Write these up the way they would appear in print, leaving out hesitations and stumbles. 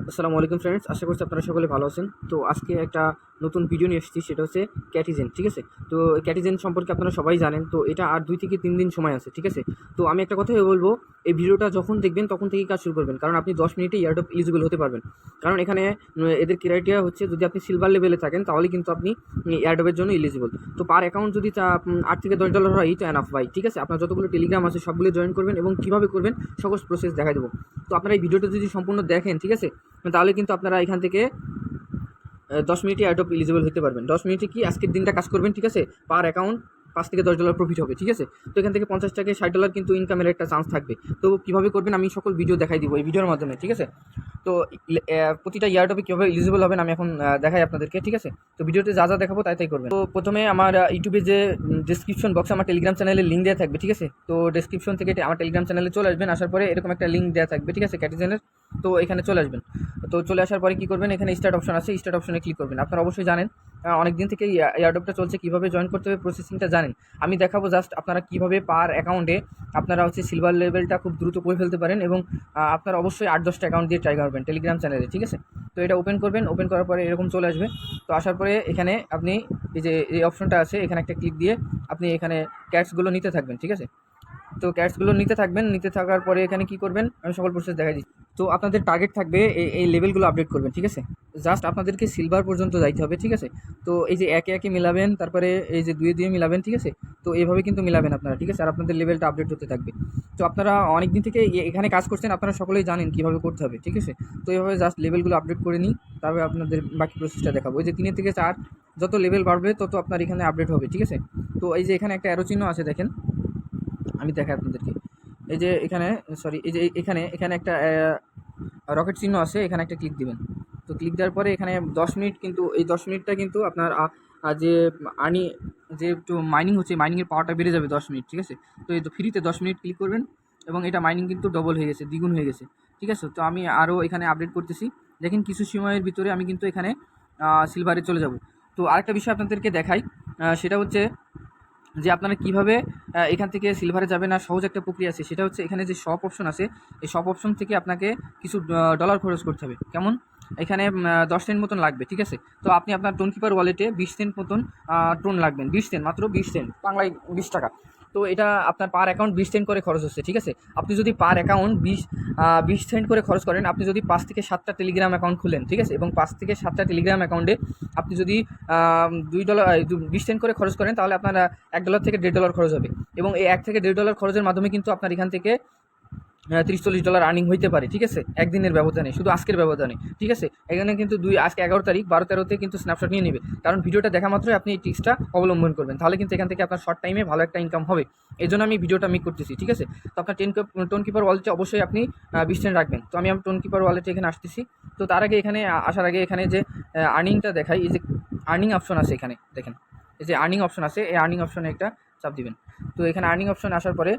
আসসালামু আলাইকুম ফ্রেন্ডস, আশা করছি আপনারা সকলে ভালো আছেন। তো আজকে একটা নতুন ভিডিও নিয়ে এসেছি, সেটা হচ্ছে ক্যাটিজেন। ঠিক আছে, তো ক্যাটিজেন সম্পর্কে আপনারা সবাই জানেন। তো এটা আর 2 থেকে 3 দিন সময় আছে। ঠিক আছে, তো আমি একটা কথাই বলবো, এই ভিডিওটা যখন দেখবেন তখন থেকেই কাজ শুরু করবেন, কারণ আপনি 10 মিনিটে ইয়ারড্রপ এলিজিবল হতে পারবেন। কারণ এখানে এদের ক্রাইটেরিয়া হচ্ছে, যদি আপনি সিলভার লেভেলে থাকেন তাহলে কিন্তু আপনি ইয়ারড্রপের জন্য এলিজিবল। তো পার অ্যাকাউন্ট যদি $8 থেকে $10 হয়, এটা এনাফ ভাই। ঠিক আছে, আপনার যতগুলো টেলিগ্রাম আছে সবগুলো জয়েন করবেন এবং কীভাবে করবেন সকল প্রসেস দেখা দেবো। তো আপনারা এই ভিডিওটা যদি সম্পূর্ণ দেখেন, ঠিক আছে, তাহলে কিন্তু আপনারা এখান থেকে 10 মিনিটে অ্যাডপ এলিজিবল হতে পারবেন। 10 মিনিটে কি আজকের দিনটা কাজ করবেন, ঠিক আছে, পার অ্যাকাউন্ট $5 থেকে $10 প্রফিট হবে। ঠিক আছে, তো এখান থেকে $50 থেকে $60 কিন্তু ইনকামের একটা চান্স থাকবে। তো কীভাবে করবেন আমি সকল ভিডিও দেখাই দিব এই ভিডিওর মাধ্যমে। ঠিক আছে, তো প্রতিটা ইয়ারডপে কীভাবে এলিজিবল হবেন আমি এখন দেখাই আপনাদেরকে। ঠিক আছে, তো ভিডিওতে যা যা দেখাবো তাই করবেন। তো প্রথমে আমার ইউটিউবে যে ডিসক্রিপশন বক্সে আমার টেলিগ্রাম চ্যানেলের লিঙ্ক দেওয়া থাকবে। ঠিক আছে, তো ডিসক্রিপশন থেকে আমার টেলিগ্রাম চ্যানেলে চলে আসবেন। আসার পরে এরকম একটা লিঙ্ক দেওয়া থাকবে। ঠিক আছে, ক্যাটিজেনের। তো এখানে চলে আসবেন। তো চলে আসার পরে কী করবেন, এখানে স্টার্ট অপশন আছে, স্টার্ট অপশনে ক্লিক করবেন। আপনারা অবশ্যই জানেন, অনেক দিন থেকে এয়ারড্রপটা চলছে, কীভাবে জয়েন করতে হবে প্রসেসিংটা জানেন। আমি দেখাবো জাস্ট আপনারা কীভাবে পার অ্যাকাউন্টে আপনারা হচ্ছে সিলভার লেভেলটা খুব দ্রুত করে ফেলতে পারেন। এবং আপনারা অবশ্যই 8-10টা অ্যাকাউন্ট দিয়ে ট্রাই করবেন টেলিগ্রাম চ্যানেলে। ঠিক আছে, তো এটা ওপেন করবেন। ওপেন করার পরে এরকম চলে আসবে। তো আসার পরে এখানে আপনি এই যে এই অপশনটা আছে, এখানে একটা ক্লিক দিয়ে আপনি এখানে ক্যাটসগুলো নিতে থাকবেন। ঠিক আছে, তো ক্যাটসগুলো নিতে থাকবেন। নিতে থাকার পরে এখানে কি করবেন আমি সকল প্রসেস দেখাই দিচ্ছি। তো আপনাদের টার্গেট থাকবে এই লেভেলগুলো আপডেট করবেন। ঠিক আছে, জাস্ট আপনাদেরকে সিলভার পর্যন্ত যাইতে হবে। ঠিক আছে, তো এই যে একে একে মিলাবেন, তারপরে এই যে দুয়ে দুয়ে মিলাবেন। ঠিক আছে, তো এইভাবে কিন্তু মিলাবেন আপনারা। ঠিক আছে, আর আপনাদের লেভেলটা আপডেট হতে থাকবে। তো আপনারা অনেক দিন থেকে এখানে কাজ করছেন, আপনারা সকলেই জানেন কীভাবে করতে হবে। ঠিক আছে, তো এইভাবে জাস্ট লেভেলগুলো আপডেট করে নিই, তারপরে আপনাদের বাকি প্রসেসটা দেখাবো। ওই যে 3 থেকে 4 যত লেভেল বাড়বে তত আপনার এখানে আপডেট হবে। ঠিক আছে, তো এই যে এখানে একটা অ্যারো চিহ্ন আছে, দেখেন, আমি দেখাই আপনাদেরকে। এই যে এখানে, সরি, এই যে এখানে এখানে একটা রকেট চিহ্ন আছে, এখানে একটা ক্লিক দিবেন। তো ক্লিক দেওয়ার পরে এখানে 10 মিনিট, কিন্তু এই 10 মিনিটটা কিন্তু আপনার যে আর্নি যে একটু মাইনিং হচ্ছে, মাইনিংয়ের পাওয়ারটা বেড়ে যাবে 10 মিনিট। ঠিক আছে, তো এই তো ফ্রিতে 10 মিনিট ক্লিক করবেন এবং এটা মাইনিং কিন্তু ডবল হয়ে গেছে, দ্বিগুণ হয়ে গেছে। ঠিক আছে, তো আমি আরও এখানে আপডেট করতেছি। দেখেন কিছু সময়ের ভিতরে আমি কিন্তু এখানে সিলভারে চলে যাব। তো আরেকটা বিষয় আপনাদেরকে দেখাই, সেটা হচ্ছে যে আপনারা কীভাবে এখান থেকে সিলভারে যাবেন। আর সহজ একটা প্রক্রিয়া আছে, সেটা হচ্ছে এখানে যে শপ অপশন আছে, এই শপ অপশন থেকে আপনাকে কিছু ডলার খরচ করতে হবে। কেমন, এখানে 10 সেন্ট মতন লাগবে। ঠিক আছে, তো আপনি আপনার টোন কিপার ওয়ালেটে 20 সেন্ট মতন টোন লাগবেন। 20 সেন্ট, মাত্র 20 সেন্ট, বাংলায় 20 টাকা। তো এটা আপনার পার অ্যাকাউন্ট 20 সেন্ট করে খরচ হচ্ছে। ঠিক আছে, আপনি যদি পার অ্যাকাউন্ট 20 সেন্ট করে খরচ করেন, আপনি যদি 5 থেকে 7টা টেলিগ্রাম অ্যাকাউন্ট খুলেন, ঠিক আছে, এবং 5 থেকে 7টা টেলিগ্রাম অ্যাকাউন্টে আপনি যদি $2 20 সেন্ট করে খরচ করেন, তাহলে আপনার $1 থেকে $1.5 খরচ হবে। এবং এই $1 থেকে $1.5 খরচের মাধ্যমে কিন্তু আপনার এখান থেকে $30-40 আর্নিং হইতে পারে। ঠিক আছে, একদিনের ব্যবধানে, শুধু আজকের ব্যবধানে। ঠিক আছে, এখানে কিন্তু আজকে 11 তারিখ, 12-13তে কিন্তু স্ন্যাপশট নিয়ে নেবে। কারণ ভিডিওটা দেখা মাত্রই আপনি এই টিপসটা অবলম্বন করবেন, তাহলে কিন্তু এখান থেকে আপনার শর্ট টাইমে ভালো একটা ইনকাম হবে। এই জন্য আমি ভিডিওটা মেক করতেছি। ঠিক আছে, তো আপনার টোন কিপার ওয়ালেটে অবশ্যই আপনি 20 সেন্ট রাখবেন। তো আমি টোন কিপার ওয়ালেটে এখানে আসতেছি। তো তার আগে এখানে আসার আগে এখানে যে আর্নিংটা দেখাই, এই যে আর্নিং অপশন আছে, এখানে দেখেন এই যে আর্নিং অপশন আছে, এই আর্নিং অপশনে একটা চাপ দিবেন। তো এখানে আর্নিং অপশন আসার পরে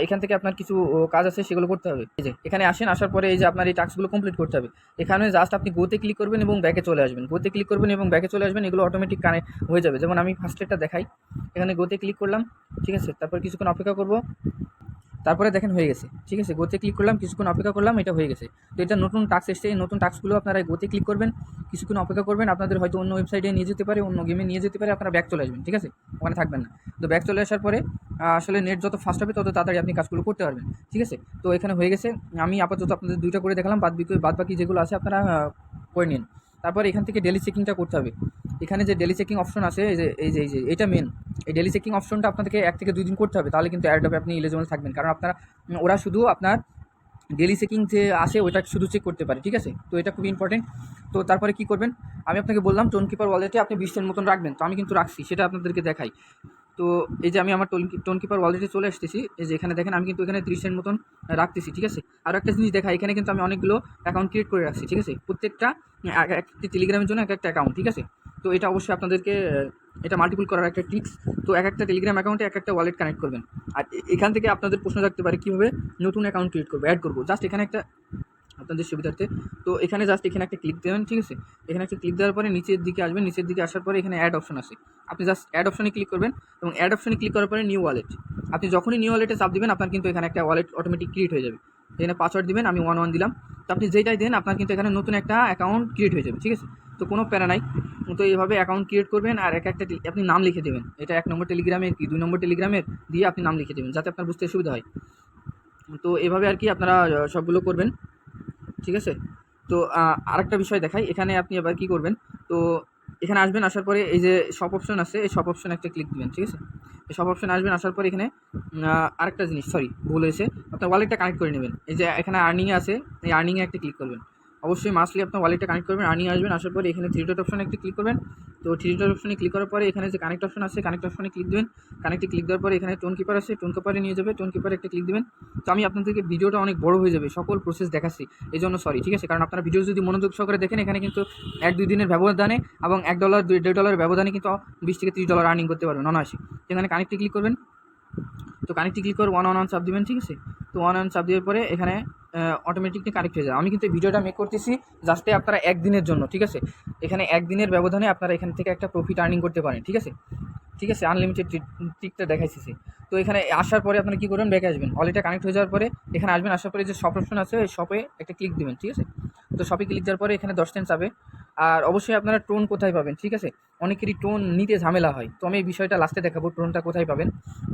এখান থেকে আপনার কিছু কাজ আছে, সেগুলো করতে হবে। এই যে এখানে আসেন, আসার পরে এই যে আপনার এই টাস্কগুলো কমপ্লিট করতে হবে। এখানে জাস্ট আপনি গোতে ক্লিক করবেন এবং ব্যাকে চলে আসবেন। গোতে ক্লিক করবেন এবং ব্যাকে চলে আসবেন, এগুলো অটোমেটিক কানেক্ট হয়ে যাবে। যেমন আমি ফার্স্টেরটা দেখাই, এখানে গোতে ক্লিক করলাম। ঠিক আছে, তারপর কিছুক্ষণ অপেক্ষা করব, তারপরে দেখেন হয়ে গেছে। ঠিক আছে, গোতে ক্লিক করলাম, কিছুক্ষণ অপেক্ষা করলাম, এটা হয়ে গেছে। তো এটা নতুন টাস্ক এসছে, এই নতুন টাস্কগুলো আপনারা গোতে ক্লিক করবেন, কিছুক্ষণ অপেক্ষা করবেন, আপনাদের হয়তো অন্য ওয়েবসাইটে নিয়ে যেতে পারে, অন্য গেমে নিয়ে যেতে পারে, আপনারা ব্যাক চলে আসবেন। ঠিক আছে, ওখানে থাকবেন না। তো ব্যাক চলে আসার পরে আসলে নেট যত ফাস্ট হবে তত তাড়াতাড়ি আপনি কাজগুলো করতে পারবেন। ঠিক আছে, তো এখানে হয়ে গেছে। আমি আপাতত আপনাদের 2টা করে দেখালাম, বাদ বাকি যেগুলো আছে আপনারা করে নিন। তারপর এখান থেকে ডেলি চেকিংটা করতে হবে। এখানে যে ডেলি চেকিং অপশন আছে, এই যে এটা মেন। এই ডেলি চেকিং অপশনটা আপনাদেরকে 1 থেকে 2 দিন করতে হবে, তাহলে কিন্তু এয়ারড্রপে আপনি এলিজিবল থাকবেন। কারণ আপনারা ওরা শুধু আপনার ডেলি চেকিং যে আসে ওইটা শুধু চেক করতে পারে। ঠিক আছে, তো এটা খুবই ইম্পর্টেন্ট। তো তারপরে কী করবেন, আমি আপনাকে বললাম টোন কিপার ওয়ালেটে আপনি 20 সেন্ট মতন রাখবেন। তো আমি কিন্তু রাখছি, সেটা আপনাদেরকে দেখাই। তো এই যে আমি আমার টোন কিপার ওয়ালেটে চলে আসতেছি। এই যে এখানে দেখেন, আমি কিন্তু এখানে 30 সেন্ট মতন রাখতেছি। ঠিক আছে, আর একটা জিনিস দেখা, এখানে কিন্তু আমি অনেকগুলো অ্যাকাউন্ট ক্রিয়েট করে রাখছি। ঠিক আছে, প্রত্যেকটা একটি টেলিগ্রামের জন্য একটা অ্যাকাউন্ট। ঠিক আছে, তো এটা অবশ্যই আপনাদেরকে এটা মাল্টিপল করার একটা ট্রিক্স। তো একটা টেলিগ্রাম অ্যাকাউন্টে একটা ওয়ালেট কানেক্ট করবেন। আর এখান থেকে আপনাদের প্রশ্ন থাকতে পারে কীভাবে নতুন অ্যাকাউন্ট ক্রিয়েট করবো, অ্যাড করবো। জাস্ট এখানে একটা আপনাদের সুবিধার্থে, তো এখানে জাস্ট এখানে একটা ক্লিক দেবেন। ঠিক আছে, এখানে একটা ক্লিক দেওয়ার পরে নিচের দিকে আসবেন। নিচের দিকে আসার পরে এখানে অ্যাড অপশন আছে, আপনি জাস্ট অ্যাড অপশনে ক্লিক করবেন এবং অ্যাড অপশনে ক্লিক করার পরে নিউ ওয়ালেট, আপনি যখনই নিউ ওয়ালেটে চাপ দিবেন আপনার কিন্তু এখানে একটা ওয়ালেট অটোমেটিক ক্রিয়েট হয়ে যাবে। এখানে পাসওয়ার্ড দিবেন, আমি 11 দিলাম। তো আপনি যেটাই দেন আপনার কিন্তু এখানে নতুন একটা অ্যাকাউন্ট ক্রিয়েট হয়ে যাবে, ঠিক আছে। তো কোনো প্যারা নাই। তো এইভাবে অ্যাকাউন্ট ক্রিয়েট করবেন আর একটা আপনি নাম লিখে দেবেন, এটা 1 নম্বর টেলিগ্রামের কি 2 নম্বর টেলিগ্রামের দিয়ে আপনি নাম লিখে দেবেন যাতে আপনার বুঝতে সুবিধা হয়। তো এভাবে আর কি আপনারা সবগুলো করবেন, ঠিক আছে। তো আরেকটা বিষয় দেখাই, এখানে আপনি আবার কি করবেন, তো এখানে আসবেন, আসার পরে এই যে শপ অপশন আছে, এই শপ অপশন একটা ক্লিক দিবেন, ঠিক আছে। এই শপ অপশন আসবেন, আসার পরে এখানে আরেকটা জিনিস, সরি ভুল হয়েছে, আপনার ওয়ালেটটা কানেক্ট করে নেবেন। এই যে এখানে আর্নিং আছে, এই আর্নিংয়ে একটা ক্লিক করবেন, অবশ্যই মাস্টলি আপনার ওয়ালেটটা কানেক্ট করবেন। আর্নিং আসবেন, আসার পরে এখানে 3 ডট অপশনে একটা ক্লিক করবেন। তো 3 ডট অপশনে ক্লিক করার পরে এখানে যে কানেক্ট অপশন আছে, কানেক্ট অপশনে ক্লিক দেবেন। কানেক্টে ক্লিক দেওয়ার পরে এখানে টোন কিপার আছে, টোন কিপারে নিয়ে যাবে, টোন কিপারে একটা ক্লিক দেবেন। তো আমি আপনাদেরকে ভিডিওটা অনেক বড় হয়ে যাবে, সকল প্রসেস দেখাচ্ছি, এই জন্য সরি, ঠিক আছে। কারণ আপনারা ভিডিও যদি মনোযোগ সহকারে দেখেন, এখানে কিন্তু 1-2 দিনের ব্যবধানে এবং $1 $1.5 ব্যবধানে কিন্তু $20 থেকে $30 আর্নিং করতে পারবেন অনায়াসে। এখানে কানেক্টে ক্লিক করবেন। তো কানেক্টে ক্লিক করে 1 চাপ দিবেন, ঠিক আছে। তো 1 চাপ দেওয়ার পরে এখানে অটোমেটিকলি কানেক্ট হয়ে যায়। আমি কিন্তু এই ভিডিওটা মেক করতেছি জাস্টে আপনারা একদিনের জন্য, ঠিক আছে। এখানে একদিনের ব্যবধানে আপনারা এখান থেকে একটা প্রফিট আর্নিং করতে পারেন, ঠিক আছে, ঠিক আছে। আনলিমিটেড ট্রিকটা দেখাইছি। তো এখানে আসার পরে আপনারা কী করবেন, ব্যাকে আসবেন, অলরেডি কানেক্ট হয়ে যাওয়ার পরে এখানে আসবেন, আসার পরে যে শপ অপশন আছে, ওই শপে একটা ক্লিক দিবেন, ঠিক আছে। তো শপে ক্লিক দেওয়ার পরে এখানে 10 সেন্ট যাবে। আর অবশ্যই আপনারা টোন কোথায় পাবেন, ঠিক আছে। অনেকেরই টোন নিতে ঝামেলা হয়, তো আমি এই বিষয়টা লাস্টে দেখাবো টোনটা কোথায় পাবেন।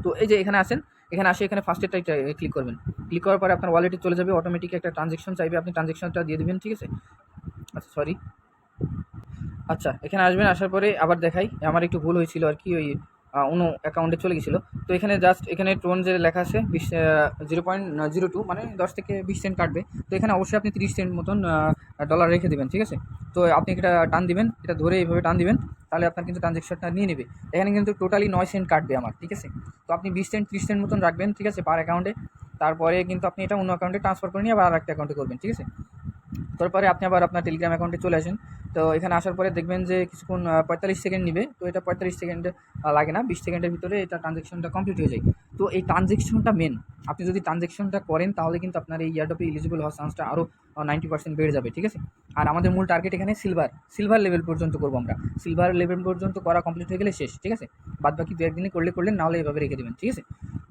তো এই যে এখানে আসেন, এখানে আসে এখানে ফার্স্টেরটাই ক্লিক করবেন। ক্লিক করার পরে আপনার ওয়ালেটে চলে যাবে, অটোমেটিক একটা ট্রানজেকশন চাইবে, আপনি ট্রানজেকশনটা দিয়ে দেবেন, ঠিক আছে। আচ্ছা সরি, আচ্ছা এখানে আসবেন, আসার পরে আবার দেখাই, আমার একটু ভুল হয়েছিল আর কি, ওই অন্য অ্যাকাউন্টে চলে গেছিলো। তো এখানে জাস্ট এখানে টোন যে লেখা আছে 0.02 মানে 10 থেকে 20 সেন্ট কাটবে। তো এখানে অবশ্যই আপনি 30 সেন্ট মতন ডলার রেখে দেবেন, ঠিক আছে। তো আপনি এটা টান দিবেন, এটা ধরে এইভাবে টান দিবেন, তাহলে আপনার কিন্তু ট্রানজেকশনটা নিয়ে নেবে। এখানে কিন্তু টোটালি 9 সেন্ট কাটবে আমার, ঠিক আছে। তো আপনি 20 সেন্ট 30 সেন্ট মতন রাখবেন, ঠিক আছে, পার অ্যাকাউন্টে। তারপরে কিন্তু আপনি এটা অন্য অ্যাকাউন্টে ট্রান্সফার করে নিয়ে আবার আরেকটা অ্যাকাউন্টে করবেন, ঠিক আছে। তারপরে আপনি আবার আপনার টেলিগ্রাম অ্যাকাউন্টে চলে আসেন। তো এখানে আসার পরে দেখবেন যে কিছুক্ষণ 45 সেকেন্ড নিবে। তো এটা 45 সেকেন্ড লাগে না, 20 সেকেন্ডের ভিতরে এটা ট্রানজেকশনটা কমপ্লিট হয়ে যায়। তো এই ট্রানজেকশনটা মেন, আপনি যদি ট্রানজেকশনটা করেন তাহলে কিন্তু আপনার এই ইয়ারডপে এলিজিবল হওয়ার চান্সটা আরও 90% বেড়ে যাবে, ঠিক আছে। আর আমাদের মূল টার্গেট এখানে সিলভার লেভেল পর্যন্ত করবো আমরা। সিলভার লেভেল পর্যন্ত করা কমপ্লিট হয়ে গেলে শেষ, ঠিক আছে। বাদ বাকি 2-1 দিনে করলেন, নাহলে এভাবে রেখে দেবেন, ঠিক আছে।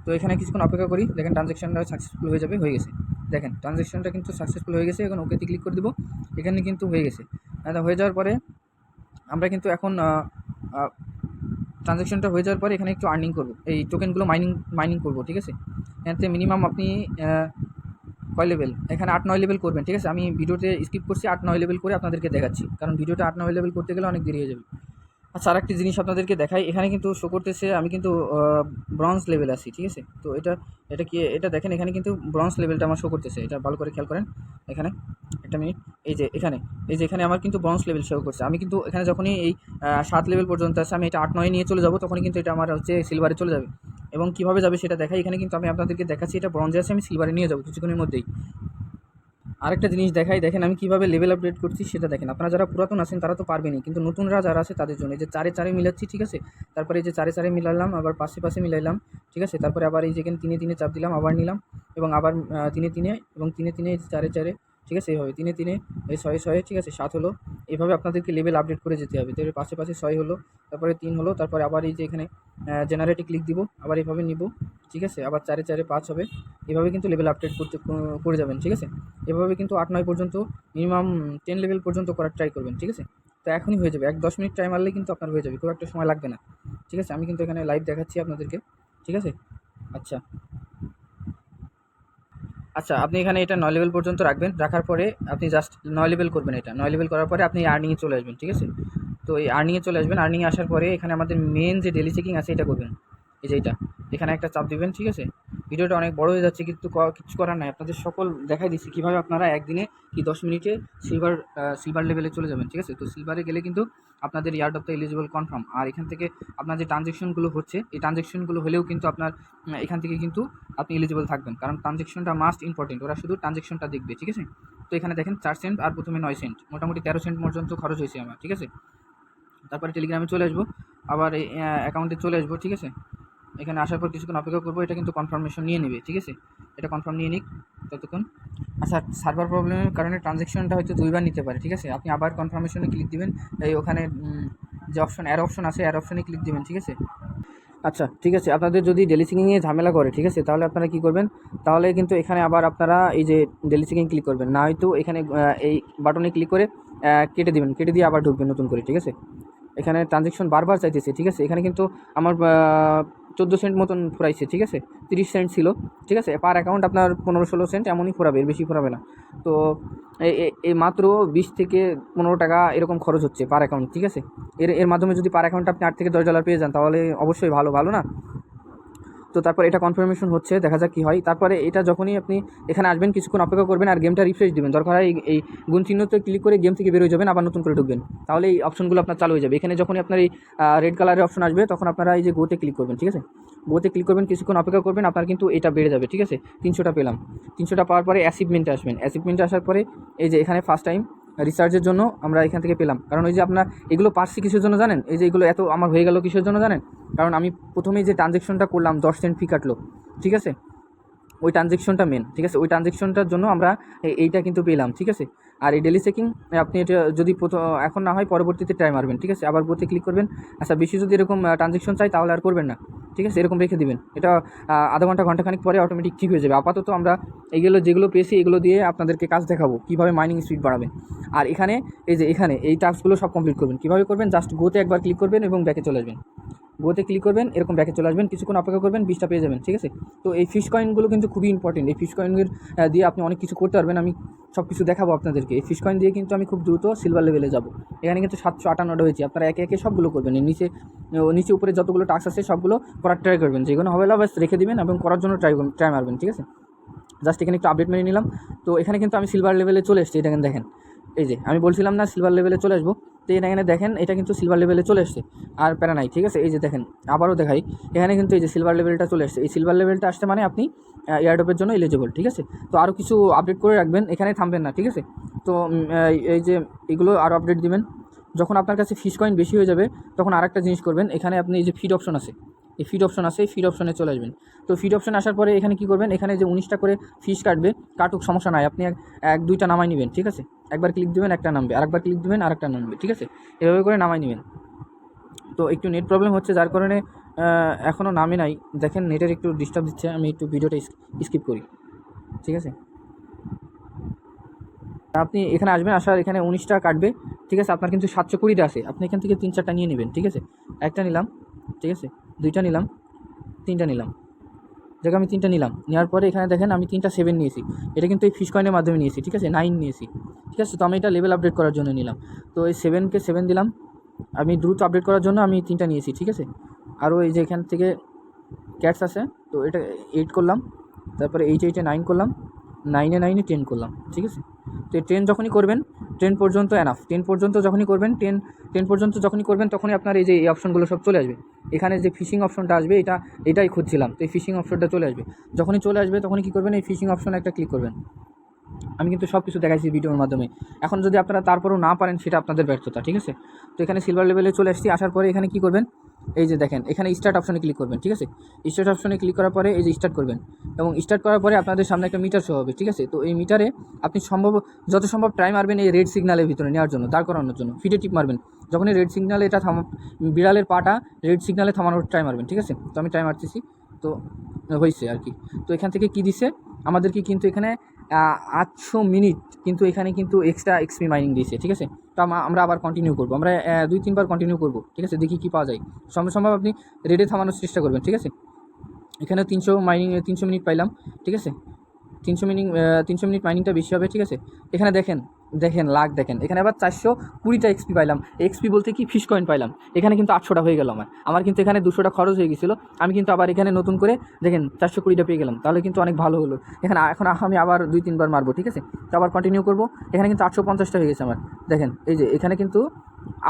তো এখানে কিছুক্ষণ অপেক্ষা করি, দেখেন ট্রানজেকশনটা সাকসেসফুল হয়ে যাবে, হয়ে গেছে। দেখেন ট্রানজেকশনটা কিন্তু সাকসেসফুল হয়ে গেছে, এখন ওকেতে ক্লিক করে দেবো। এখানে কিন্তু হয়ে গেছে। হয়ে যাওয়ার পরে আমরা কিন্তু এখন ট্রানজ্যাকশনটা হয়ে যাওয়ার পরে এখানে একটু আর্নিং করবো, এই টোকেনগুলো মাইনিং করবো, ঠিক আছে। এখানে মিনিমাম আপনি কয় লেভেল, এখানে 8-9 লেভেল করবেন, ঠিক আছে। আমি ভিডিওতে স্কিপ করছি, 8-9 লেভেল করে আপনাদেরকে দেখাচ্ছি, কারণ ভিডিওটা 8-9 লেভেল করতে গেলে অনেক দেরি হয়ে যাবে। আচ্ছা আরেকটি জিনিস আপনাদেরকে দেখাই, এখানে কিন্তু শো করতেছে আমি কিন্তু ব্রঞ্জ লেভেল আছি, ঠিক আছে। তো এটা কি, এটা দেখেন এখানে কিন্তু ব্রঞ্জ লেভেলটা আমার শো করতেছে, এটা ভালো করে খেয়াল করেন। এখানে একটা মিনিট, এই যে এখানে আমার কিন্তু ব্রঞ্জ লেভেল শো করছে। আমি কিন্তু এখানে যখনই এই 7 লেভেল পর্যন্ত আছে, আমি এটা 8-9 নিয়ে চলে যাবো, তখনই কিন্তু এটা আমার হচ্ছে সিলভারে চলে যাবে। এবং কীভাবে যাবে সেটা দেখাই, এখানে কিন্তু আমি আপনাদেরকে দেখাচ্ছি, এটা ব্রঞ্জে আছে, আমি সিলভারে নিয়ে যাবো কিছুক্ষণের মধ্যেই। আরেকটা জিনিস দেখাই, দেখেন আমি কীভাবে লেভেল আপডেট করছি সেটা দেখেন। আপনারা যারা পুরাতন আছেন তারা তো পারবেনই, কিন্তু নতুনরা যারা আছে তাদের জন্য এই যে 4-4 মিলাচ্ছি, ঠিক আছে। তারপরে এই যে 4-4 মিলালাম, আবার পাশে মিলাইলাম, ঠিক আছে। তারপরে আবার এই যেখানে 3-3 চাপ দিলাম, আবার নিলাম, এবং আবার 3-3 এবং 3-3 4-4, ঠিক আছে। এইভাবে 3-3 এই 6-6, ঠিক আছে, 7 হলো। এভাবে আপনাদেরকে লেভেল আপডেট করে যেতে হবে। তো এর পাশে 6 হলো, তারপরে 3 হলো, তারপরে আবার এই যে এখানে জেনারেটে ক্লিক দিব, আবার এভাবে নিব, ঠিক আছে। আবার 4-4 5 হবে। এভাবে কিন্তু লেভেল আপডেট করে যাবেন, ঠিক আছে। এভাবে কিন্তু 8-9 পর্যন্ত, মিনিমাম 10 লেভেল পর্যন্ত করার ট্রাই করবেন, ঠিক আছে। তো এখনই হয়ে যাবে, 1-10 মিনিট টাইম মারলে কিন্তু আপনার হয়ে যাবে, খুব একটা সময় লাগবে না, ঠিক আছে। আমি কিন্তু এখানে লাইভ দেখাচ্ছি আপনাদেরকে, ঠিক আছে। আচ্ছা আচ্ছা আপনি এখানে এটা 9 লেভেল পর্যন্ত রাখবেন, রাখার পরে আপনি জাস্ট 9 লেভেল করবেন, এটা 9 লেভেল করার পরে আপনি আর্নিংয়ে চলে আসবেন, ঠিক আছে। তো এই আর্নিংয়ে চলে আসবেন, আর্নিংয়ে আসার পরে এখানে আমাদের মেন যে ডেলি চেকিং আছে এটা করবেন, এই যে এইটা, এখানে একটা চাপ দিবেন, ঠিক আছে। ভিডিওটা অনেক বড় হয়ে যাচ্ছে, কিন্তু কিছু করার নাই, আপনাদের সকল দেখাই দিচ্ছি কীভাবে আপনারা একদিনে কি 10 মিনিটে সিলভার লেভেলে চলে যাবেন, ঠিক আছে। তো সিলভারে গেলে কিন্তু আপনাদের yard of the eligible confirm. আর এখান থেকে আপনার যে ট্রানজেকশনগুলো হচ্ছে, এই ট্রানজেকশনগুলো হলেও কিন্তু আপনার এখান থেকে কিন্তু আপনি এলিজিবল থাকবেন, কারণ ট্রানজেকশনটা মাস্ট ইম্পর্টেন্ট, ওরা শুধু ট্রানজেকশনটা দেখবে, ঠিক আছে। তো এখানে দেখেন 4 সেন্ট আর প্রথমে 9 সেন্ট, মোটামুটি 13 সেন্ট পর্যন্ত খরচ হয়েছে আমার, ঠিক আছে। তারপরে টেলিগ্রামে চলে আসবো, আবার এই অ্যাকাউন্টে চলে আসবো, ঠিক আছে। এখানে আসার পর কিছুক্ষণ অপেক্ষা করবো, এটা কিন্তু কনফার্মেশন নিয়ে নেবে, ঠিক আছে। এটা কনফার্ম নিয়ে নিক ততক্ষণ। আচ্ছা সার্ভার প্রবলেমের কারণে ট্রানজেকশনটা হয়তো 2বার নিতে পারে, ঠিক আছে। আপনি আবার কনফার্মেশনে ক্লিক দিবেন, এই ওখানে যে অপশন অ্যাড অপশন আছে, অ্যাড অপশনে ক্লিক দিবেন, ঠিক আছে। আচ্ছা ঠিক আছে, আপনাদের যদি ডেলি সিকিংয়ে ঝামেলা করে, ঠিক আছে, তাহলে আপনারা কী করবেন, তাহলে কিন্তু এখানে আবার আপনারা এই যে ডেলি সিকিং ক্লিক করবেন, না হয়তো এখানে এই বাটনে ক্লিক করে কেটে দিবেন, কেটে দিয়ে আবার ঢুকবেন নতুন করে, ঠিক আছে। এখানে ট্রানজ্যাকশন বারবার চাইতেছে, ঠিক আছে। এখানে কিন্তু আমার 14 সেন্ট মতন ফুরাইছে, ঠিক আছে। 30 সেন্ট ছিল, ঠিক আছে। পার অ্যাকাউন্ট আপনার 15-16 সেন্ট এমনই ফুরাবে, এর বেশি ফুরাবে না। তো এই মাত্র 20 থেকে 15 টাকা এরকম খরচ হচ্ছে পার অ্যাকাউন্ট, ঠিক আছে। এর মাধ্যমে যদি পার অ্যাকাউন্টে আপনি $8 থেকে $10 পেয়ে যান, তাহলে অবশ্যই ভালো না। তো তারপর এটা কনফার্মেশন হচ্ছে, দেখা যাক কী হয়। তারপরে এটা যখনই আপনি এখানে আসবেন, কিছুক্ষণ অপেক্ষা করবেন আর গেমটা রিফ্রেশ দিবেন। দরকার হয় এই গুণ চিহ্নতে ক্লিক করে গেম থেকে বের হয়ে যাবেন, আবার নতুন করে ঢুকবেন, তাহলে এই অপশনগুলো আপনার চালু হয়ে যাবে। এখানে যখনই আপনার এই রেড কালারের অপশন আসবে, তখন আপনারা এই যে গোতে ক্লিক করবেন, ঠিক আছে। গোতে ক্লিক করবেন, কিছুক্ষণ অপেক্ষা করবেন, আপনার কিন্তু এটা বেড়ে যাবে, ঠিক আছে। 300টা পেলাম। 300টা পাওয়ার পরে অ্যাচিভমেন্টে আসবেন। অ্যাচিভমেন্টে আসার পরে এই যে এখানে ফার্স্ট টাইম রিসার্চের জন্য আমরা এখান থেকে পেলাম। কারণ ওই যে আপনার এগুলো পারছি কিসের জন্য জানেন, এই যে এগুলো এত আমার হয়ে গেল কিসের জন্য জানেন, কারণ আমি প্রথমেই যে ট্রানজ্যাকশনটা করলাম 10 সেন্ট ফি কাটলো, ঠিক আছে। ওই ট্রানজ্যাকশনটা মেন, ঠিক আছে। ওই ট্রানজ্যাকশনটার জন্য আমরা এইটা কিন্তু পেলাম, ঠিক আছে। আর এই ডেলি চেকিং আপনি এটা যদি এখন না হয় পরবর্তীতে ট্রাই মারবেন, ঠিক আছে। আবার গোতে ক্লিক করবেন। আচ্ছা, বেশি যদি এরকম ট্রানজ্যাকশন চাই তাহলে আর করবেন না, ঠিক আছে। এরকম রেখে দিবেন। এটা আধা ঘন্টা ঘন্টাখানিক পরে অটোমেটিক ঠিক হয়ে যাবে। আপাতত আমরা যেগুলো পেয়েছি এগুলো দিয়ে আপনাদেরকে কাজ দেখাবো কীভাবে মাইনিং স্পিড বাড়াবেন। আর এখানে এখানে এই টাস্কগুলো সব কমপ্লিট করবেন। কীভাবে করবেন, জাস্ট গোতে একবার ক্লিক করবেন এবং ব্যাকে চলে আসবেন। গোতে ক্লিক করবেন, এরকম ব্যাকে চলে আসবেন, কিছুক্ষণ অপেক্ষা করবেন, 20টা পেয়ে যাবেন, ঠিক আছে। তো এই ফিশ কয়েনগুলো কিন্তু খুবই ইম্পর্টেন্ট। এই ফিশ কয়েনের দিয়ে আপনি অনেক কিছু করতে পারবেন। আমি সব কিছু দেখাবো আপনাদেরকে। এই ফিশ কয়েন দিয়ে কিন্তু আমি খুব দ্রুত সিলভার লেভেলে যাব। এখানে কিন্তু 758 হয়েছে। আপনারা একে একে সবগুলো করবেন। এর নিচে উপরে যতগুলো টাস্ক আছে সবগুলো করার ট্রাই করবেন। যেগুলো হবে না বাস রেখে দিবেন এবং করার জন্য ট্রাই মারবেন, ঠিক আছে। জাস্ট এখানে একটু আপডেট মেরে নিলাম। তো এখানে কিন্তু আমি সিলভার লেভেলে চলে এসেছি। এটা দেখেন, এই যে আমি বলছিলাম না সিলভার লেভেলে চলে আসবো, তো এখানে দেখেন এটা কিন্তু সিলভার লেভেলে চলে এসছে। আর প্যারা নাই, ঠিক আছে। এই যে দেখেন, আবারও দেখাই, এখানে কিন্তু এই যে সিলভার লেভেলটা চলে এসছে। এই সিলভার লেভেলটা আসতে মানে আপনি এয়ারড্রপের জন্য এলিজিবল, ঠিক আছে। তো আরও কিছু আপডেট করে রাখবেন, এখানে থামবেন না, ঠিক আছে। তো এই যে এগুলো আরও আপডেট দিবেন। যখন আপনার কাছে ফিশ কয়েন বেশি হয়ে যাবে, তখন আরেকটা জিনিস করবেন। এখানে আপনি এই যে ফিড অপশন আছে, এই ফিড অপশন আছে, এই ফিড অপশনে চলে আসবেন। তো ফিড অপশন আসার পরে এখানে কী করবেন, এখানে যে 19টা করে ফিশ কাটুক, সমস্যা নাই। আপনি 1-2টা নামাই নেবেন, ঠিক আছে। একবার ক্লিক দেবেন, একটা নামবে, আরেকবার ক্লিক দেবেন, আরেকটা নামবে, ঠিক আছে। এভাবে করে নামাই নেবেন। তো একটু নেট প্রবলেম হচ্ছে, যার কারণে এখনও নামে নাই। দেখেন নেটের একটু ডিস্টার্ব দিচ্ছে, আমি একটু ভিডিওটা স্কিপ করি, ঠিক আছে। আপনি এখানে আসবেন, আসার এখানে 19টা কাটবে, ঠিক আছে। আপনার কিন্তু 720টা আছে, আপনি এখান থেকে 3-4টা নিয়ে নেবেন, ঠিক আছে। একটা নিলাম, ঠিক আছে, 2টা নিলাম, 3টা নিলাম। জায়গা আমি 3টা নিলাম, নেওয়ার পরে এখানে দেখেন আমি 3টা 7 নিয়েছি। এটা কিন্তু এই ফিশ কয়েনের মাধ্যমে নিয়েছি, ঠিক আছে। 9 নিয়েছি, ঠিক আছে। তো আমি এটা লেভেল আপডেট করার জন্য নিলাম। তো এই 7কে 7 দিলাম, আমি দ্রুত আপডেট করার জন্য আমি 3টা নিয়েছি, ঠিক আছে। আরও এই যে এখান থেকে ক্যাটস আছে, তো এটা 8 করলাম, তারপরে 8-8-এ 9 করলাম, 9-এ 10 করলাম, ঠিক আছে। তো 10 যখনই করবেন, 10 পর্যন্ত এনাফ। 10 পর্যন্ত যখনই করবেন, 10 পর্যন্ত যখনই করবেন, তখনই আপনার এই যে এই অপশনগুলো সব চলে আসবে। এখানে যে ফিশিং অপশনটা আসবে, এটাই খুঁজছিলাম। তো এই ফিশিং অপশনটা চলে আসবে। যখনই চলে আসবে তখনই কী করবেন, এই ফিশিং অপশনে একটা ক্লিক করবেন। আমি কিন্তু সব কিছু দেখাইছি ভিডিওর মাধ্যমে। এখন যদি আপনারা তারপরেও না পারেন, সেটা আপনাদের ব্যর্থতা, ঠিক আছে। তো এখানে সিলভার লেভেলে চলে আসছি। আসার পরে এখানে কী করবেন, এই যে দেখেন এখানে স্টার্ট অপশনে ক্লিক করবেন, ঠিক আছে। স্টার্ট অপশনে ক্লিক করার পরে এই যে স্টার্ট করবেন, এবং স্টার্ট করার পরে আপনাদের সামনে একটা মিটার শো হবে, ঠিক আছে। তো এই মিটারে আপনি যত সম্ভব ট্রাই মারবেন এই রেড সিগনালের ভিতরে নেওয়ার জন্য, দাঁড় করানোর জন্য ফিডে টিপ মারবেন। যখনই রেড সিগনালে এটা বিড়ালের পাটা রেড সিগনালে থামানোর ট্রাই মারবেন, ঠিক আছে। তো আমি ট্রাই মারতেছি, তো হয়েছে আর কি। তো এখান থেকে কী দিছে আমাদেরকে, কিন্তু এখানে 800 মিনিট কিন্তু এখানে কিন্তু এক্সট্রা এক্সপি মাইনিং দিয়েছে, ঠিক আছে। তো আমরা আবার কন্টিনিউ করবো, আমরা 2-3 বার কন্টিনিউ করবো, ঠিক আছে। দেখি কী পাওয়া যায়। সম্ভব আপনি রেডে থামানোর চেষ্টা করবেন, ঠিক আছে। এখানে 300 মিনিট পাইলাম, ঠিক আছে। 300 মিনিট মাইনিংটা বেশি হবে, ঠিক আছে। এখানে দেখেন লাখ দেখেন, এখানে আবার 420টা এক্সপি পাইলাম। এক্সপি বলতে কি, ফিশ কয়েন পাইলাম। এখানে কিন্তু 800টা হয়ে গেল আমার কিন্তু এখানে 200টা খরচ হয়ে গেছিলো। আমি কিন্তু আবার এখানে নতুন করে দেখেন 420টা পেয়ে গেলাম, তাহলে কিন্তু অনেক ভালো হলো। এখন আমি আবার 2-3 বার মারবো, ঠিক আছে। তো আবার কন্টিনিউ করবো। এখানে কিন্তু 850টা হয়ে গেছে আমার। দেখেন এই যে এখানে কিন্তু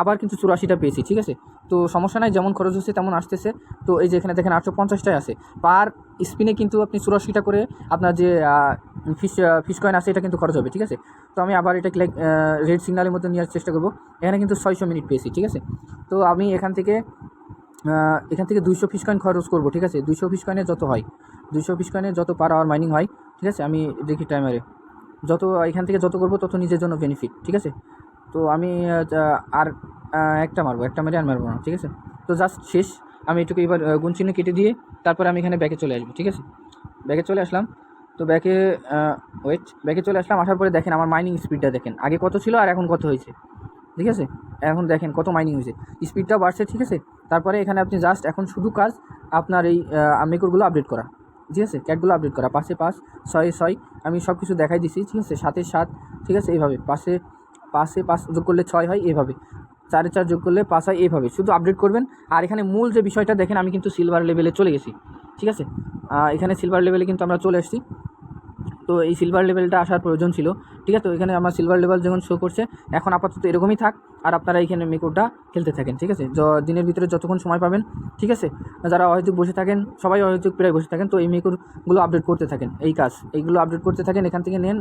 আবার কিন্তু 84টা পেয়েছি, ঠিক আছে। তো সমস্যা নাই, যেমন খরচ হচ্ছে তেমন আসতেছে। তো এই যে এখানে দেখেন 850টাই আছে। পার স্পিনে কিন্তু আপনি 84টা করে আপনার যে ফিশ কয়েন আছে এটা কিন্তু খরচ হবে, ঠিক আছে। তো আমি আবার এটা রেড সিগনালের মধ্যে নেওয়ার চেষ্টা করবো। এখানে কিন্তু 600 মিনিট পেয়েছি, ঠিক আছে। তো আমি এখান থেকে 200 ফিশ কয়েন খরচ করবো, ঠিক আছে। 200 ফিশ কয়েনে যত হয়, 200 ফিশ কয়েনে যত পার আওয়ার মাইনিং হয়, ঠিক আছে। আমি দেখি টাইমারে এখান থেকে যত করবো তত নিজের জন্য বেনিফিট, ঠিক আছে। তো আমি আর একটা মারবো, একটা মেরে আর মারবো না, ঠিক আছে। তো জাস্ট শেষ। আমি এটুকু এবার গুণ চিহ্ন কেটে দিয়ে তারপরে আমি এখানে ব্যাকে চলে আসবো, ঠিক আছে। ব্যাকে চলে আসলাম। তো ব্যাকে চলে আসলাম। আসার পরে দেখেন আমার মাইনিং স্পিডটা দেখেন আগে কত ছিল আর এখন কত হয়েছে, ঠিক আছে। এখন দেখেন কত মাইনিং হয়েছে, স্পিডটাও বাড়ছে, ঠিক আছে। তারপরে এখানে আপনি জাস্ট এখন শুধু কাজ আপনার এই মেকরগুলো আপডেট করা, ঠিক আছে, ক্যাটগুলো আপডেট করা। 5-এ 5, 6-এ 6 আমি সব কিছু দেখাই দিছি, ঠিক আছে। 7-এ 7, ঠিক আছে, এইভাবে 5-এ 5 যোগ করলে 6 হয়, এইভাবে 4-এ 4 যোগ করলে 5 হয়, এইভাবে শুধু আপডেট করবেন। আর এখানে মূল যে বিষয়টা দেখেন আমি কিন্তু সিলভার লেভেলে চলে গেছি, ঠিক আছে। এখানে সিলভার লেভেলে কিন্তু আমরা চলে আসছি। তো এই সিলভার লেভেলটা আসার প্রয়োজন ছিল, ঠিক আছে। তো এখানে আমার সিলভার লেভেল যখন শো করছে, এখন আপাতত এরকমই থাক। আর আপনারা এইখানে মেকরটা খেলতে থাকেন, ঠিক আছে, দিনের ভিতরে যতক্ষণ সময় পাবেন, ঠিক আছে। যারা অহেতুক বসে থাকেন, সবাই অহেতুক প্রায় বসে থাকেন, তো এই মেকরগুলো আপডেট করতে থাকেন, এইগুলো আপডেট করতে থাকেন। এখান থেকে নেন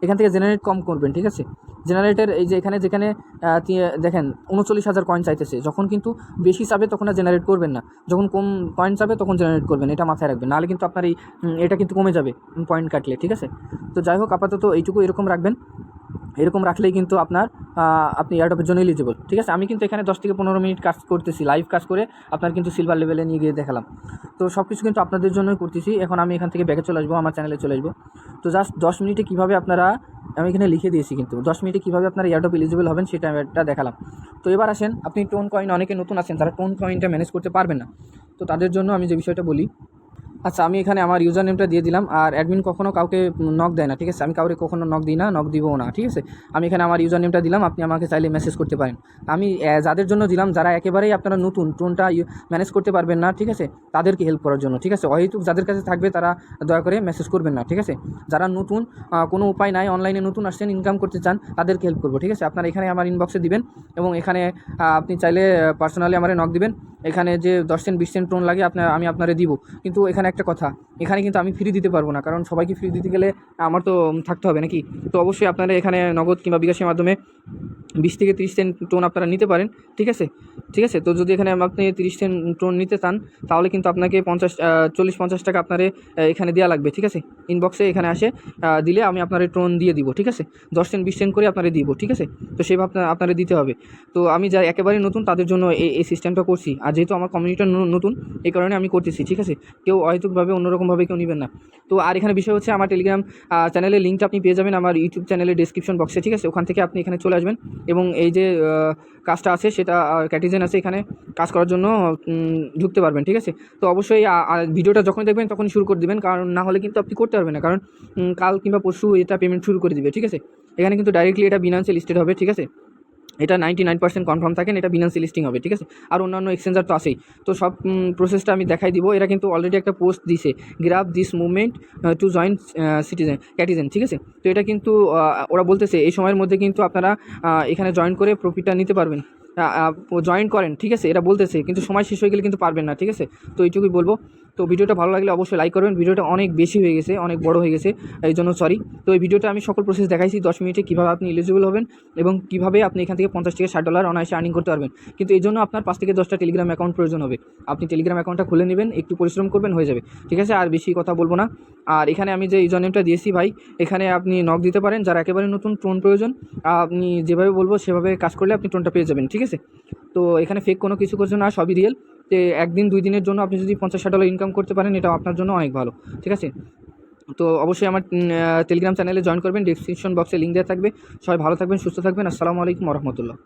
এখান থেকে জেনারেট কম করবেন, ঠিক আছে। জেনারেটের এই যে যেখানে দেখেন 39,000 কয়েন চাইতেছে, যখন কিন্তু বেশি চাবে তখন আর জেনারেট করবেন না, যখন কম কয়েন চাবে তখন জেনারেট করবেন, এটা মাথায় রাখবেন, নাহলে কিন্তু আপনার এটা কিন্তু কমে যাবে পয়েন্ট কাটলে, ঠিক আছে। তো যাই হোক, আপাতত এইটুকু এরকম রাখবেন। এরকম রাখলেই কিন্তু আপনি এয়ারড্রপের জন্য এলিজিবল, ঠিক আছে। আমি কিন্তু এখানে 10 থেকে 15 মিনিট কাজ করতেছি, লাইভ কাজ করে আপনার কিন্তু সিলভার লেভেলে নিয়ে গিয়ে দেখালাম। তো সব কিছু কিন্তু আপনাদের জন্যই করতেছি। এখন আমি এখান থেকে ব্যাকে চলে আসবো, আমার চ্যানেলে চলে আসবো। তো জাস্ট 10 মিনিটে কীভাবে আমি এখানে লিখে দিয়েছি, কিন্তু 10 মিনিটে কীভাবে আপনারা এয়ারড্রপ এলিজিবল হবেন সেটা আমি একটা দেখালাম। তো এবার আসেন, আপনি টোন কয়েন, অনেকে নতুন আছেন তারা টোন কয়েনটা ম্যানেজ করতে পারবেন না, তো তাদের জন্য আমি যে বিষয়টা বলি। আচ্ছা, আমি এখানে আমার ইউজার নেমটা দিয়ে দিলাম। আর অ্যাডমিন কখনো কাউকে নক দেয় না, ঠিক আছে। আমি কাউকে কখনো নক দিই না, নক দিবও না, ঠিক আছে। আমি এখানে আমার ইউজার নেমটা দিলাম, আপনি আমাকে চাইলে মেসেজ করতে পারেন। আমি যাদের জন্য দিলাম, যারা একেবারেই আপনারা নতুন, টোনটা ম্যানেজ করতে পারবেন না, ঠিক আছে, তাদেরকে হেল্প করার জন্য, ঠিক আছে। অহেতুক যাদের কাছে থাকবে তারা দয়া করে মেসেজ করবেন না, ঠিক আছে। যারা নতুন, কোনো উপায় নাই, অনলাইনে নতুন আসছেন, ইনকাম করতে চান, তাদেরকে হেল্প করবো, ঠিক আছে। আপনারা এখানে আমার ইনবক্সে দিবেন এবং এখানে আপনি চাইলে পার্সোনালি আমার নক দিবেন। এখানে যে 10 সেন্ট 20 সেন্ট টোন লাগে আমি আপনারে দিব, কিন্তু এখানে একটা কথা, এখানে কিন্তু আমি ফ্রি দিতে পারবো না, কারণ সবাইকে ফ্রি দিতে গেলে আমার তো থাকতে হবে নাকি। তো অবশ্যই আপনারা এখানে নগদ কিংবা বিকাশের মাধ্যমে 20 থেকে 30 সেন্ট টোন আপনারা নিতে পারেন, ঠিক আছে, ঠিক আছে। তো যদি এখানে আপনি 30 সেন্ট টোন নিতে চান, তাহলে কিন্তু আপনাকে 40-50 টাকা আপনার এখানে দেওয়া লাগবে, ঠিক আছে। ইনবক্সে এখানে দিলে আমি আপনার টোন দিয়ে দিব, ঠিক আছে। 10 সেন্ট 20 সেন্ট করে আপনারা দিব, ঠিক আছে। তো সেভাবে আপনারা দিতে হবে। তো আমি যা একেবারেই নতুন তাদের জন্য এই সিস্টেমটা করছি। আর যেহেতু আমার কমিউনিটিটা নতুন, এই কারণে আমি করতেছি, ঠিক আছে। কেউ অহেতুকভাবে অন্যরকমভাবে কেউ নেবেন না। তো আর এখানে বিষয় হচ্ছে, আমার টেলিগ্রাম চ্যানেলের লিঙ্কটা আপনি পেয়ে যাবেন আমার ইউটিউব চ্যানেলের ডেসক্রিপশন বক্সে, ঠিক আছে। ওখান থেকে আপনি এখানে চলে আসবেন এবং এই যে কাজটা আছে সেটা ক্যাটিজেন আছে, এখানে কাজ করার জন্য ঢুকতে পারবেন, ঠিক আছে। তো অবশ্যই ভিডিওটা যখন দেখবেন তখনই শুরু করে দেবেন, কারণ না হলে কিন্তু আপনি করতে পারবেন না, কারণ কাল কিংবা পরশু এটা পেমেন্ট শুরু করে দিবে, ঠিক আছে। এখানে কিন্তু ডাইরেক্টলি এটা বিনান্সে লিস্টেড হবে, ঠিক আছে। এটা 99% কনফার্ম থাকেন, এটা বিনান্সে লিস্টিং হবে, ঠিক আছে। আর অন্যান্য এক্সচেঞ্জার তো আছেই। তো সব প্রসেসটা আমি দেখাই দিব। এরা কিন্তু অলরেডি একটা পোস্ট দিছে, grab this movement to join Catizen, ঠিক আছে। তো এটা কিন্তু ওরা বলতেছে এই সময়ের মধ্যে কিন্তু আপনারা এখানে জয়েন করে প্রফিটটা নিতে পারবেন, জয়েন করেন, ঠিক আছে। এরা বলতেছে, কিন্তু সময় শেষ হয়ে গেলে কিন্তু পারবেন না, ঠিক আছে। তো এইটুকুই বলবো। তো ভিডিওটা ভালো লাগলে অবশ্যই লাইক করবেন। ভিডিওটা অনেক বেশি হয়ে গেছে, অনেক বড় হয়ে গেছে, এই জন্য সরি। তো এই ভিডিওটা আমি সকল প্রসেস দেখাইছি 10 মিনিটে, কীভাবে আপনি এলিজিবল হবেন এবং কীভাবে আপনি এখান থেকে $50-60 অনায়াসে আর্নিং করতে পারবেন। কিন্তু এই জন্য আপনার 5 থেকে 10টা টেলিগ্রাম অ্যাকাউন্ট প্রয়োজন হবে। আপনি টেলিগ্রাম অ্যাকাউন্টটা খুলে নেবেন, একটু পরিশ্রম করবেন, হয়ে যাবে, ঠিক আছে। আর বেশি কথা বলবো না। আর এখানে আমি যে ইউজার নেমটা দিয়েছি ভাই, এখানে আপনি নক দিতে পারেন, যারা একেবারে নতুন টোন প্রয়োজন, আপনি যেভাবে বলবো সেভাবে কাজ করলে আপনি টোনটা পেয়ে যাবেন, ঠিক আছে। তো এখানে ফেক কোনো কিছু করছে না, সবই রিয়েল। যে 1 দিন 2 দিনের জন্য আপনি যদি $50-60 ইনকাম করতে পারেন, এটা আপনার জন্য অনেক ভালো, ঠিক আছে। তো অবশ্যই আমার টেলিগ্রাম চ্যানেলে জয়েন করবেন, ডেসক্রিপশন বক্সে লিঙ্ক দেওয়া থাকবে। সবাই ভালো থাকবেন, সুস্থ থাকবেন। আসসালামু আলাইকুম ওয়া রাহমাতুল্লাহ।